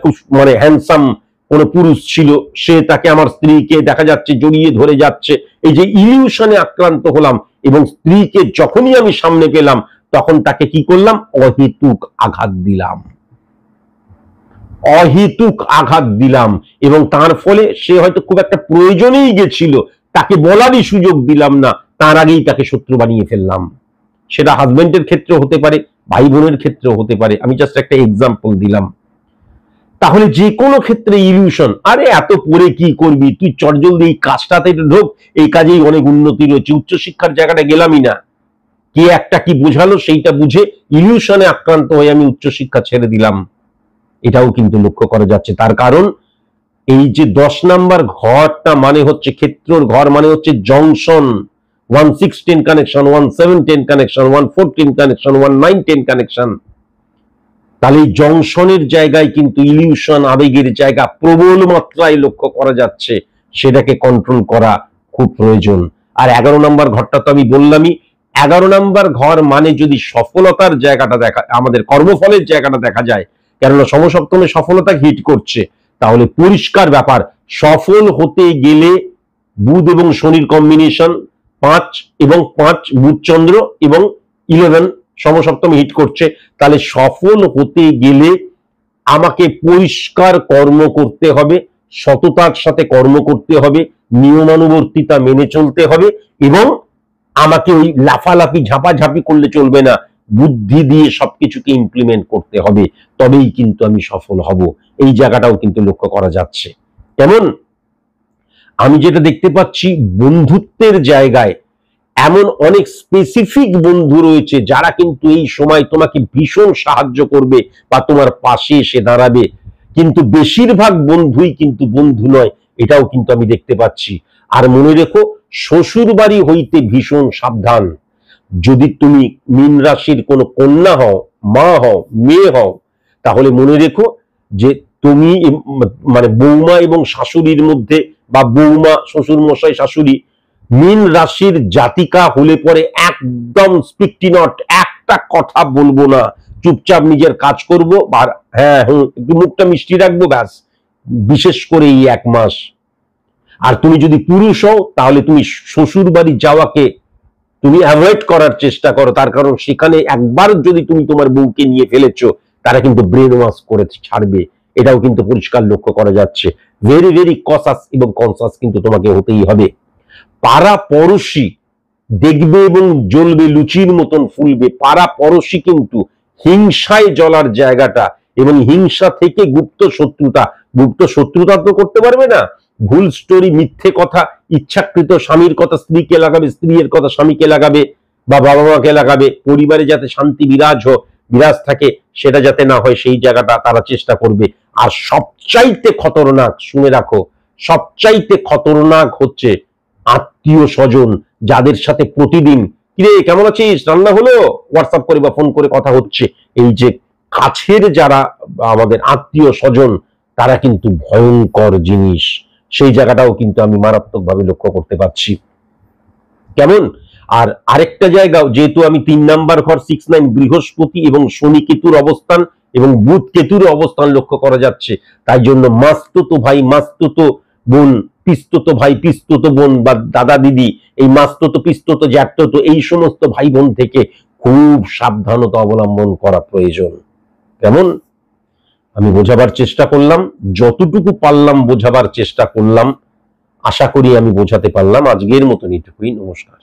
খুব হ্যান্ডসাম কোন পুরুষ ছিল, সে তাকে আমার স্ত্রীকে দেখা যাচ্ছে জড়িয়ে ধরে যাচ্ছে। এই যে ইলিউশনে আক্রান্ত হলাম এবং স্ত্রীকে যখনই আমি সামনে পেলাম তখন তাকে কি করলাম, অহেতুক আঘাত দিলাম এবং তার ফলে সে হয়তো খুব একটা প্রয়োজনেই গেছিল, তাকে বলারই সুযোগ দিলাম না, তার আগেই তাকে শত্রু বানিয়ে ফেললাম। সেটা হাজবেন্ডের ক্ষেত্রে হতে পারে, ভাই বোনের ক্ষেত্রেও হতে পারে, আমি জাস্ট একটা এক্সাম্পল দিলাম। তাহলে যে কোনো ক্ষেত্রে ইলিউশন, আরে এত পরে কি করবি তুই, চটজলদি এই কাজটাতে ঢোক, এই কাজেই অনেক উন্নতি রয়েছে, উচ্চশিক্ষার জায়গাটা গেলামই না, কে একটা কি বোঝালো সেইটা বুঝে ইলিউশনে আক্রান্ত হয়ে আমি উচ্চশিক্ষা ছেড়ে দিলাম, এটাও কিন্তু লক্ষ্য করা যাচ্ছে। তার কারণ এই যে 10 নম্বর ঘরটা মানে হচ্ছে ক্ষেত্রর ঘর, মানে হচ্ছে junction, 1-6-10 connection, 1-7-10 connection, 1-4-10 connection, 1-9-10 connection. তাহলে এই জংশনের জায়গায় কিন্তু ইলিউশন, আবেগের জায়গা প্রবল মাত্রায় লক্ষ্য করা যাচ্ছে, সেটাকে কন্ট্রোল করা খুব প্রয়োজন। আর 11 নম্বর ঘরটা তো আমি বললামই, 11 নম্বর ঘর মানে যদি সফলতার জায়গাটা দেখা, আমাদের কর্মফলের জায়গাটা দেখা যায়, কেননা সমসপ্তমে সফলতা হিট করছে, তাহলে পরিষ্কার ব্যাপার, সফল হতে গেলে বুধ এবং শনির কম্বিনেশন, 5 এবং 5 বুধ চন্দ্র এবং 11 সমসপ্তমে হিট করছে, তাহলে সফল হতে গেলে আমাকে পরিষ্কার কর্ম করতে হবে, সততার সাথে কর্ম করতে হবে, নিয়মানুবর্তিতা মেনে চলতে হবে এবং আমাকে ওই লাফালাফি ঝাঁপাঝাঁপি করলে চলবে না, বুদ্ধি দিয়ে সবকিছুকে ইমপ্লিমেন্ট করতে হবে, তবেই কিন্তু আমি সফল হব। এই জায়গাটাও কিন্তু লক্ষ্য করা যাচ্ছে। কেমন আমি যেটা দেখতে পাচ্ছি, বন্ধুত্বের জায়গায় এমন অনেক স্পেসিফিক বন্ধু রয়েছে যারা কিন্তু এই সময় তোমাকে ভীষণ সাহায্য করবে বা তোমার পাশে এসে দাঁড়াবে, কিন্তু বেশিরভাগ বন্ধুই কিন্তু বন্ধু নয়, এটাও কিন্তু আমি দেখতে পাচ্ছি। আর মনে রেখো, শ্বশুর বাড়ি হইতে ভীষণ সাবধান। যদি তুমি মীন রাশির কোনো কন্যা হও, মা হও, মেয়ে হও, তাহলে মনে রেখো যে তুমি বৌমা এবং শাশুড়ির মধ্যে বা বৌমা, শ্বশুর মশাই, শাশুড়ি, মীন রাশির জাতিকা হলে পরে একদম স্পিকটি নট, একটা কথা বলবো না, চুপচাপ নিজের কাজ করবো, হ্যাঁ একটু মুখটা মিষ্টি রাখবো, ব্যাস। বিশেষ করে এই 1 মাস। আর তুমি যদি পুরুষ হও তাহলে তুমি শ্বশুর বাড়ি যাওয়াকে তুমি অ্যাভয়েড করার চেষ্টা করো, তার কারণ সেখানে একবার যদি তুমি তোমার বউকে নিয়ে ফেলেছো, তারা কিন্তু ব্রেন ওয়াশ করে ছাড়বে, এটাও কিন্তু পরিষ্কার লক্ষ্য করা যাচ্ছে। ভেরি ভেরি কসাস এবং কনসাস কিন্তু তোমাকে হতেই হবে। পাড়া পড়শি দেখবে এবং জ্বলবে, লুচির মতন ফুলবে, পাড়া পড়শি কিন্তু হিংসায় জ্বলার জায়গাটা এবং হিংসা থেকে গুপ্ত শত্রুতা তো করতে পারবে না। ভুল স্টোরি, মিথ্যে কথা, ইচ্ছাকৃত স্বামীর কথা স্ত্রীকে লাগাবে, স্ত্রীর কথা স্বামীকে লাগাবে বা বাবা মাকে লাগাবে, পরিবারে যাতে শান্তি বিরাজ থাকে সেটা যাতে না হয় সেই জায়গাটা তারা চেষ্টা করবে। আর সবচাইতে খতরনাক, শুনে রাখো, সবচাইতে খতরনাক হচ্ছে আত্মীয় স্বজন, যাদের সাথে প্রতিদিন কিরে কেমন আছিস, রান্না হলো, হোয়াটসঅ্যাপ করে বা ফোন করে কথা হচ্ছে। এই যে কাছের যারা আমাদের আত্মীয় স্বজন, তারা কিন্তু ভয়ঙ্কর জিনিস। সেই জায়গাটাও কিন্তু আমি মারাত্মকভাবে লক্ষ্য করতে পারছি। কেমন? আর আরেকটা জায়গাও, যেহেতু আমি 3 নাম্বার ঘর 6-9 বৃহস্পতি এবং শনি কেতুর অবস্থান এবং বুধ কেতুর অবস্থান লক্ষ্য করা যাচ্ছে, তাই জন্য মাস্তুতো ভাই, মাস্তুতো বোন, পিস্তুতো ভাই, পিস্তুতো বোন বা দাদা দিদি, এই মাস্তুতো, পিস্তুতো, জ্যাঠতো, এই সমস্ত ভাই বোন থেকে খুব সাবধানতা অবলম্বন করা প্রয়োজন। কেমন? আমি বোঝাবার চেষ্টা করলাম, যতটুকু পারলাম বোঝাবার চেষ্টা করলাম। আশা করি আমি বোঝাতে পারলাম। আজকের মতন এটুকুই। নমস্কার।